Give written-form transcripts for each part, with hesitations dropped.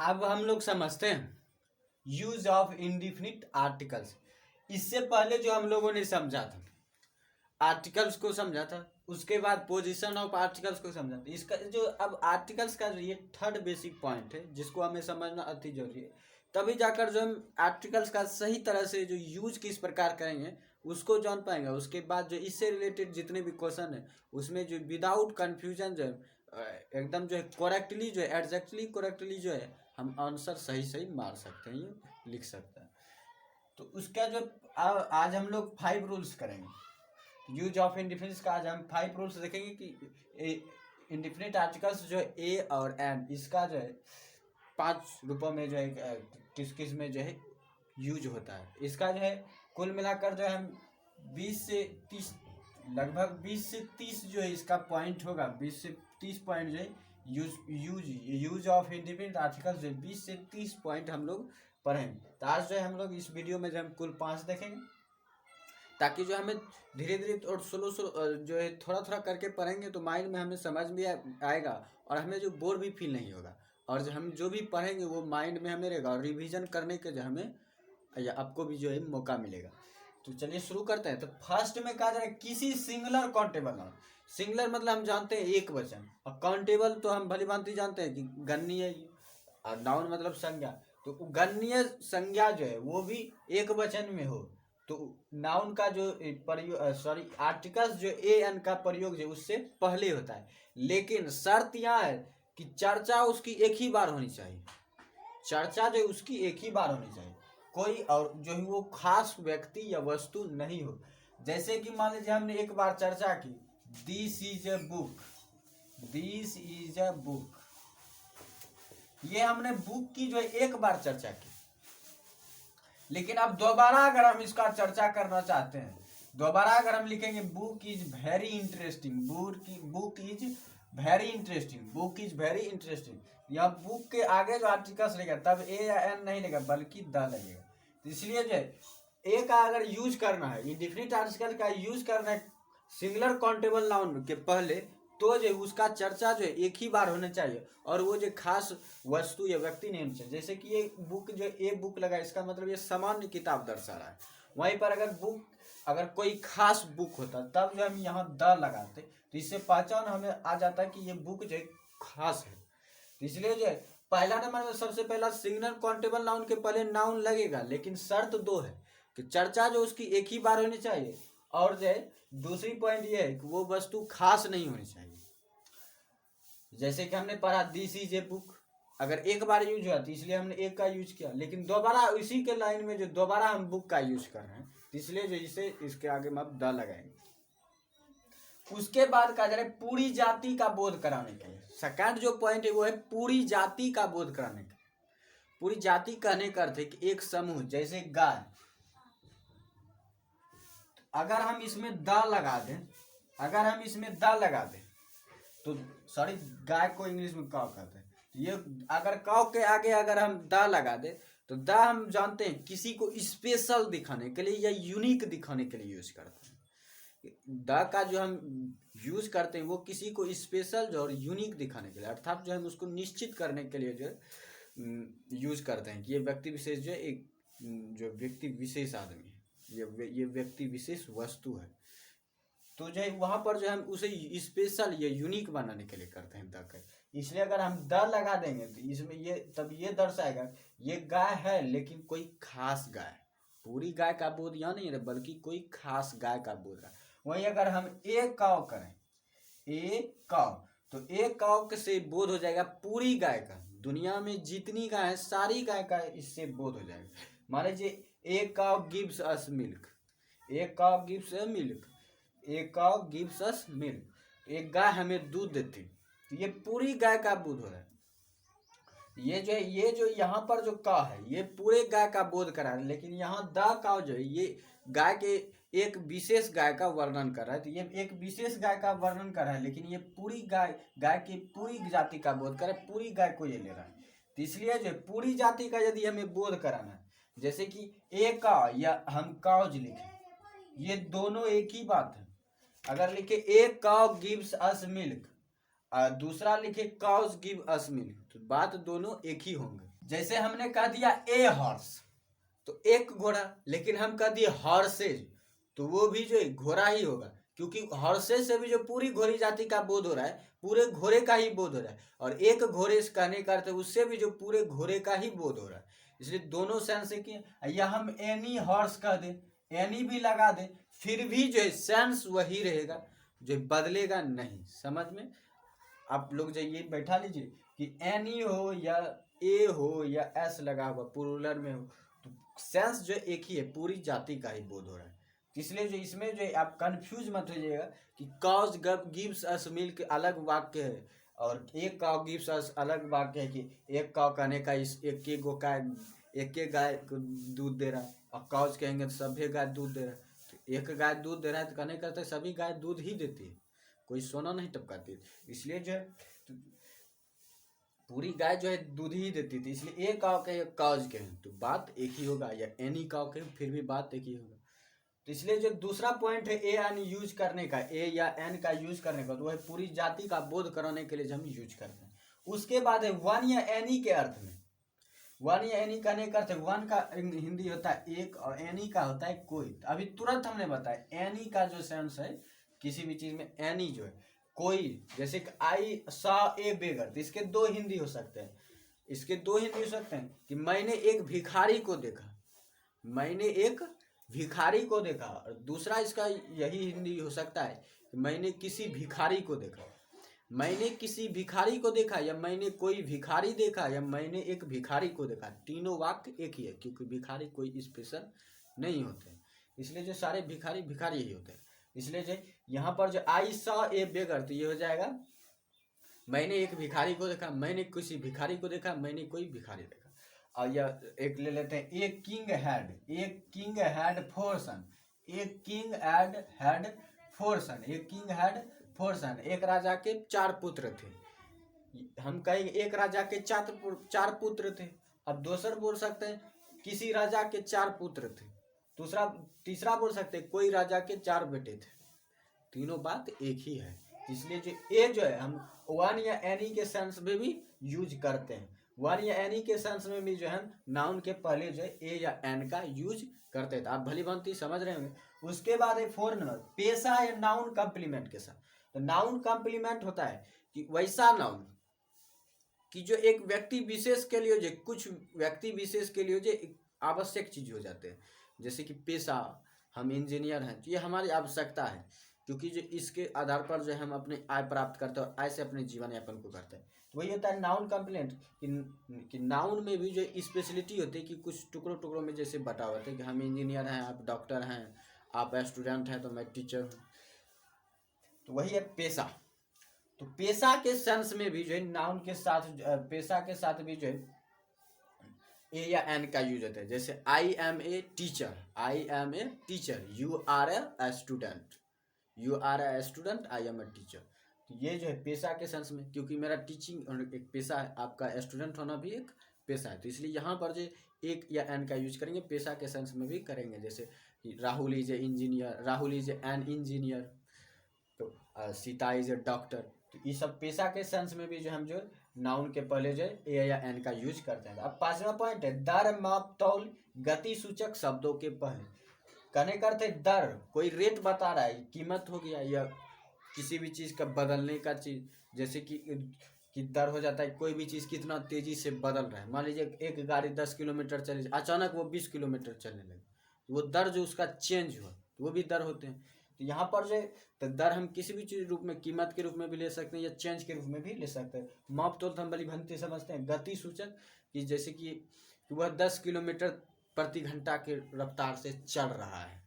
अब हम लोग समझते हैं यूज ऑफ इंडिफिनिट आर्टिकल्स। इससे पहले जो हम लोगों ने समझा था आर्टिकल्स को समझा था, उसके बाद पोजीशन ऑफ आर्टिकल्स को समझा था। इसका जो अब आर्टिकल्स का ये थर्ड बेसिक पॉइंट है जिसको हमें समझना अति जरूरी है। तभी जाकर जो हम आर्टिकल्स का सही तरह से जो यूज किस प्रकार करेंगे उसको जान पाएंगे। उसके बाद जो इससे रिलेटेड जितने भी क्वेश्चन है उसमें जो विदाउट कन्फ्यूजन जो है एकदम जो है करेक्टली जो है एग्जैक्टली करेक्टली जो है हम आंसर सही सही मार सकते हैं, ये लिख सकते हैं। तो उसका जो आज हम लोग 5 रूल्स करेंगे यूज ऑफ इंडिफिनिट्स का। आज हम 5 रूल्स देखेंगे कि इंडिफिनिट आर्टिकल्स जो है ए और एन इसका जो है 5 रूपों में जो है किस किस में जो है यूज होता है। इसका जो है कुल मिलाकर जो है हम 20 से 30 लगभग 20 से 30 जो है इसका पॉइंट होगा। 20 से 30 पॉइंट जो है यूज ऑफ इंडिफिनिट आर्टिकल्स जो 20 से 30 पॉइंट हम लोग पढ़ेंगे। तो आज जो है हम लोग इस वीडियो में जो हम कुल 5 देखेंगे ताकि जो हमें धीरे धीरे और स्लो जो है थोड़ा थोड़ा करके पढ़ेंगे तो माइंड में हमें समझ भी आएगा और हमें जो बोर भी फील नहीं होगा। और जो हम जो भी पढ़ेंगे वो माइंड में हमें रहेगा और रिवीजन करने के जो हमें या आपको भी जो है मौका मिलेगा। तो चलिए शुरू करते हैं। तो फर्स्ट में कहा जा रहा है किसी सिंगुलर काउंटेबल नाउन। सिंगुलर मतलब हम जानते हैं एक वचन, और काउंटेबल तो हम भली भांति जानते हैं कि गणनीय, और नाउन मतलब संज्ञा। तो गणनीय संज्ञा जो है वो भी एक वचन में हो तो नाउन का जो प्रयोग आर्टिकल्स जो ए एन का प्रयोग जो उससे पहले होता है। लेकिन शर्त यहाँ है कि चर्चा उसकी एक ही बार होनी चाहिए। चर्चा जो उसकी एक ही बार होनी चाहिए, कोई और जो है वो खास व्यक्ति या वस्तु नहीं हो। जैसे कि मान लीजिए हमने एक बार चर्चा की this is a book, this is a book, ये हमने बुक की जो है एक बार चर्चा की। लेकिन अब दोबारा अगर हम इसका चर्चा करना चाहते हैं, दोबारा अगर हम लिखेंगे book is very interesting, book is very interesting, book is very interesting, या बुक के आगे जो आर्टिकल्स लगेगा तब ए या एन नहीं लगेगा बल्कि द लगेगा। तो इसलिए जो है ए का अगर यूज करना है, इंडिफिनिट आर्टिकल का यूज करना है सिंगुलर काउंटेबल नाउन के पहले, तो जो उसका चर्चा जो है एक ही बार होना चाहिए और वो जो खास वस्तु या व्यक्ति नहीं होना चाहिए। जैसे कि ये बुक जो ए बुक लगा इसका मतलब ये सामान्य किताब दर्शा रहा है। वहीं पर अगर कोई खास बुक होता तब जो हम यहाँ द लगाते तो इससे पहचान हमें आ जाता है कि ये बुक जो है खास है। तो इसलिए जो है पहला नंबर में सबसे पहला सिंगुलर काउंटेबल नाउन के पहले नाउन लगेगा, लेकिन शर्त 2 है कि चर्चा जो उसकी एक ही बार होनी चाहिए और जो है दूसरी पॉइंट ये है कि वो वस्तु खास नहीं होनी चाहिए। जैसे कि हमने पढ़ा दिस इज ए बुक, अगर एक बार यूज हुआ तो इसलिए हमने एक का यूज किया, लेकिन दोबारा इसी के लाइन में जो दोबारा हम बुक का यूज कर रहे हैं तो इसलिए जो इसे इसके आगे में अब द लगाएंगे। उसके बाद कहा जा रहा है पूरी जाति का बोध कराने के लिए। सेकंड जो पॉइंट है वो है पूरी जाति का बोध कराने के। पूरी जाति कहने का अर्थ है कि एक समूह, जैसे गाय, अगर हम इसमें द लगा दें, अगर हम इसमें द लगा दें तो सॉरी गाय को इंग्लिश में काव कहते हैं। ये अगर काव के आगे अगर हम द लगा दे तो द हम जानते हैं किसी को स्पेशल दिखाने के लिए या यूनिक दिखाने के लिए यूज करते हैं। द का जो हम यूज करते हैं वो किसी को स्पेशल जो और यूनिक दिखाने के लिए, अर्थात जो हम उसको निश्चित करने के लिए जो यूज करते हैं कि ये व्यक्ति विशेष जो है एक जो व्यक्ति विशेष आदमी है, ये व्यक्ति विशेष वस्तु है। तो जो है वहां पर जो हम उसे स्पेशल या यूनिक बनाने के लिए करते हैं द का। इसलिए अगर हम द लगा देंगे तो इसमें ये तब ये दर्शाएगा ये गाय है लेकिन कोई खास गाय, पूरी गाय का बोध यहाँ नहीं है बल्कि कोई खास गाय का बोध है। वहीं अगर हम एक काव करें, एक काव, तो एक काव से बोध हो जाएगा पूरी गाय का, दुनिया में जितनी गाय है सारी गाय का इससे बोध हो जाएगा। मान लीजिए एक काव गिव्स अस मिल्क, एक काव गिव्स अ मिल्क, एक काव गिव्स अस मिल्क, एक गाय हमें दूध देती, तो ये पूरी गाय का बोध हो रहा है। ये जो यहाँ पर जो काव है ये पूरे गाय का बोध करा रहा है, लेकिन यहाँ द काव जो है ये गाय के एक विशेष गाय का वर्णन कर रहा है। तो ये एक विशेष गाय का वर्णन कर रहा है, लेकिन ये पूरी गाय की पूरी जाति का बोध कर रहा है, पूरी गाय को ये ले रहा है। तो इसलिए जो पूरी जाति का यदि हमें बोध कराना है, जैसे कि एक काव या हम काउज लिखे, ये दोनों एक ही बात है। अगर लिखे एक काव गिव्स अस मिल्क, दूसरा लिखे काउज गिव अस मिल्क, तो बात दोनों एक ही होंगे। जैसे हमने कह दिया ए हॉर्स, तो एक घोड़ा, लेकिन हम कह दिए हॉर्सेज, तो वो भी जो घोड़ा ही होगा, क्योंकि हॉर्सेज से भी जो पूरी घोड़ी जाति का बोध हो रहा है, पूरे घोड़े का ही बोध हो रहा है, और एक घोड़े से कहने का अर्थ उससे भी जो पूरे घोड़े का ही बोध हो रहा है। इसलिए दोनों सेंस से कि, या हम एनी हॉर्स कह दे, एनी भी लगा दे, फिर भी जो है सेंस वही रहेगा, जो बदलेगा नहीं। समझ में? आप लोग जो ये बैठा लीजिए कि एनी हो या ए हो या एस लगा हुआ प्लूरल में हो, तो सेंस जो एक ही है, पूरी जाति का ही बोध हो रहा है। इसलिए जो इसमें जो आप कंफ्यूज मत हो जाइएगा कि कॉज गिव्स अस मिल्क अलग वाक्य है और एक काउ गिव्स अस अलग वाक्य है, कि एक काउ कहने का इस एक के गो का एक गाय दूध दे रहा है, और काउज कहेंगे तो सभी गाय दूध दे रहा है। तो एक गाय दूध दे रहा है तो कहने का सभी गाय दूध ही देती है, कोई सोना नहीं टपकाती है। इसलिए जो है पूरी गाय जो है दूध ही देती थी, इसलिए एक काउ के काउज के हैं तो बात एक ही होगा, या एनी काउ के फिर भी बात एक ही होगा। तो इसलिए जो दूसरा पॉइंट है ए एन यूज करने का, ए या एन का यूज करने का, तो वह पूरी जाति का बोध कराने के लिए जो हम यूज करते हैं। उसके बाद है वन या एनी के अर्थ में। वन या एनी कहने का अर्थ है, वन का हिंदी होता है एक और एनी का होता है कोई। अभी तुरंत हमने बताया एनी का जो सेंस है किसी भी चीज में, एनी जो है कोई, जैसे कि आई सॉ ए बेगर, तो इसके दो हिंदी हो सकते हैं, इसके दो हिंदी हो सकते हैं कि मैंने एक भिखारी को देखा, मैंने एक भिखारी को देखा, और दूसरा इसका यही हिंदी हो सकता है कि मैंने किसी भिखारी को देखा, मैंने किसी भिखारी को देखा, या मैंने कोई भिखारी देखा, या मैंने एक भिखारी को देखा। तीनों वाक्य एक ही है, क्योंकि भिखारी कोई स्पेशल नहीं होते, इसलिए जो सारे भिखारी भिखारी ही होते हैं। इसलिए जो यहाँ पर जो आई सॉ ए बेगर, तो ये हो जाएगा मैंने एक भिखारी को देखा, मैंने किसी भिखारी को देखा, मैंने कोई भिखारी देखा। और यह एक ले लेते हैं, ए किंग हैड फोर सन, एक किंग हैड फोर सन, एक किंग हैड फोर सन, एक राजा के 4 पुत्र थे। हम कहेंगे एक राजा के 4 पुत्र थे। अब दूसरा बोल सकते हैं किसी राजा के 4 पुत्र थे, तीसरा बोल सकते हैं कोई राजा के 4 बेटे थे। तीनों बात एक ही है। इसलिए जो ए जो है हम वन या एनी के सेंस में भी यूज करते हैं, वन या एनी के सेंस में भी जो है नाउन के पहले जो है ए या एन का यूज करते हैं। आप भली भांति समझ रहे होंगे। उसके बाद है 4 नंबर, पेशा या नाउन कॉम्प्लीमेंट के साथ। तो नाउन कॉम्प्लीमेंट होता है कि वैसा नाउन कि जो एक व्यक्ति विशेष के लिए, जो कुछ व्यक्ति विशेष के लिए जो आवश्यक चीज हो जाते हैं, जैसे कि पेशा, हम इंजीनियर हैं तो ये हमारी आवश्यकता है, क्योंकि जो इसके आधार पर जो हम अपने आय प्राप्त करते हैं और आय से अपने जीवन यापन को करते हैं। तो वही होता है नाउन कॉम्प्लीमेंट, कि नाउन में भी जो स्पेशलिटी होती है कि कुछ टुकड़ों टुकड़ों में जैसे बटा हुआ है कि हम इंजीनियर हैं, आप डॉक्टर हैं, आप स्टूडेंट हैं तो मैं टीचर हूँ। तो वही है पेशा। तो पेशा के सेंस में भी जो है नाउन के साथ, पेशा के साथ भी जो है ए या एन का यूज होता है। जैसे I am a teacher, I am a teacher, you are a student, you are a student, I am a teacher. तो ये जो है पेशा के सेंस में, क्योंकि मेरा टीचिंग एक पेशा है, आपका स्टूडेंट होना भी एक पेशा है, तो इसलिए यहाँ पर जो एक या एन का यूज करेंगे, पेशा के सेंस में भी करेंगे। जैसे Rahul is a engineer, Rahul is an engineer, तो सीता इज ए डॉक्टर। तो ये सब पेशा के सेंस में भी जो हम जो नाउन के पहले जो है ए या एन का यूज करते हैं। अब 5वां पॉइंट है दर, माप, तौल, गति सूचक शब्दों के पहले। कहने का अर्थ है दर, कोई रेट बता रहा है, कीमत हो गया, या किसी भी चीज का बदलने का चीज, जैसे कि दर हो जाता है कोई भी चीज कितना तेजी से बदल रहा है। मान लीजिए एक गाड़ी 10 किलोमीटर चले, अचानक वो 20 किलोमीटर चलने लगे, वो दर जो उसका चेंज हुआ, वो भी दर होते हैं। तो यहाँ पर जो तो दर हम किसी भी चीज रूप में, कीमत के रूप में भी ले सकते हैं या चेंज के रूप में भी ले सकते हैं। माप तौल हम बड़ी भंती समझते हैं। गति सूचक कि जैसे कि वह 10 किलोमीटर प्रति घंटा के रफ्तार से चल रहा है,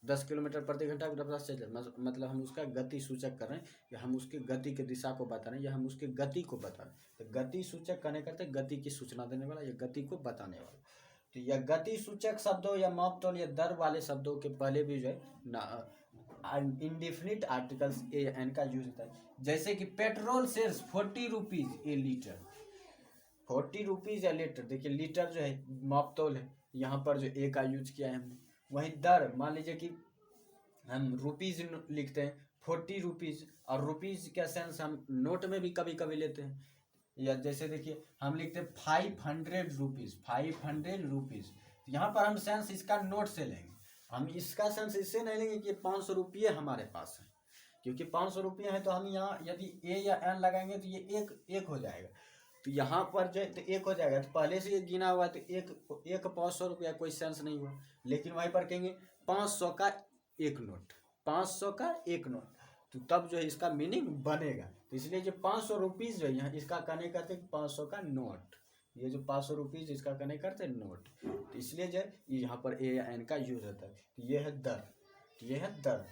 10 किलोमीटर प्रति घंटा की रफ्तार से चल, मतलब हम उसका गति सूचक कर रहे हैं, या हम उसके गति के दिशा को बता रहे हैं, या हम उसके गति को बता रहे हैं। तो गति सूचक कहने करते गति की सूचना देने वाला या गति को बताने वाला। तो यह गति सूचक शब्दों या माप तौल या दर वाले शब्दों के पहले भी जो है इंडिफिनिट आर्टिकल्स ए या एन का यूज होता है। जैसे कि पेट्रोल सेल्स 40 रुपीज ए लीटर, 40 रुपीज या लीटर। देखिए लीटर जो है माप तौल है, यहाँ पर जो ए का यूज किया है हमने। वहीं दर, मान लीजिए कि हम रुपीज लिखते हैं 40 रुपीज, और रुपीज का सेंस हम नोट में भी कभी कभी लेते हैं। या जैसे देखिए हम लिखते 500 रुपीज़, 500 रुपीज़, यहाँ पर हम सेंस इसका नोट से लेंगे, हम इसका सेंस इससे नहीं लेंगे कि 500 रुपये हमारे पास है, क्योंकि 500 रुपये है तो हम यहाँ यदि ए या एन लगाएंगे तो ये एक हो जाएगा, तो यहाँ पर जो तो एक हो जाएगा, तो पहले से ये गिना हुआ तो एक 500 रुपया कोई सेंस नहीं हुआ, लेकिन वहीं पर कहेंगे 500 का एक नोट, 500 का एक नोट, तो तब जो है इसका मीनिंग बनेगा। तो इसलिए जो 500 रुपीज़ जो है इसका कहने करते 500 का नोट, ये जो 500 रुपीज़ इसका कहने करते नोट, तो इसलिए जो है यहाँ पर ए या एन का यूज होता है। तो ये है दर, ये है दर,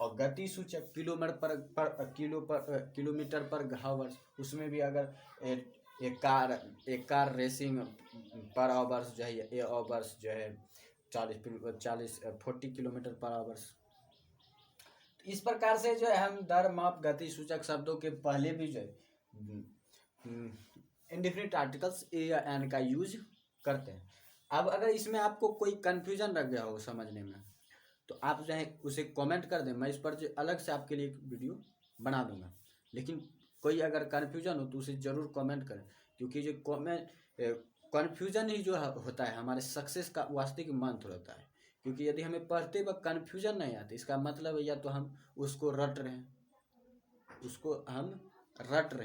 और गति सूचक किलोमीटर पर हावर्स, उसमें भी अगर एक कार रेसिंग पर आवर्स जो है ए आवर्स जो है 40 किलोमीटर पर आवर्स। इस प्रकार से जो है हम दर, माप, गति सूचक शब्दों के पहले भी जो है इंडेफिनिट आर्टिकल्स ए या एन का यूज करते हैं। अब अगर इसमें आपको कोई कंफ्यूजन रह गया हो समझने में, तो आप जो है उसे कमेंट कर दें, मैं इस पर जो अलग से आपके लिए एक वीडियो बना दूंगा। लेकिन कोई अगर कन्फ्यूजन हो तो उसे ज़रूर कमेंट करें, क्योंकि जो कन्फ्यूजन ही जो होता है हमारे सक्सेस का वास्तविक मंत्र होता है। क्योंकि यदि हमें पढ़ते वक्त कन्फ्यूजन नहीं आती, इसका मतलब या तो हम उसको रट रहे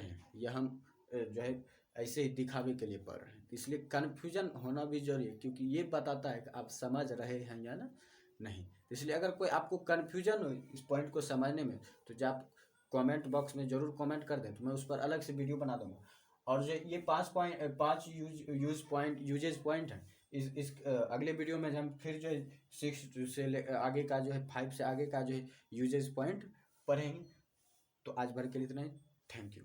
हैं, या हम जो है ऐसे ही दिखावे के लिए पढ़ रहे हैं। इसलिए कन्फ्यूजन होना भी जरूरी है, क्योंकि ये बताता है कि आप समझ रहे हैं या ना नहीं। इसलिए अगर कोई आपको कन्फ्यूजन हो इस पॉइंट को समझने में, तो जब आप कमेंट बॉक्स में ज़रूर कमेंट कर दें, तो मैं उस पर अलग से वीडियो बना दूंगा। और जो ये 5 यूजेज पॉइंट है, इस अगले वीडियो में हम फिर जो है 6 से आगे का जो है 5 से आगे का जो है यूजेज पॉइंट पढ़ेंगे। तो आज भर के लिए इतना ही, थैंक यू।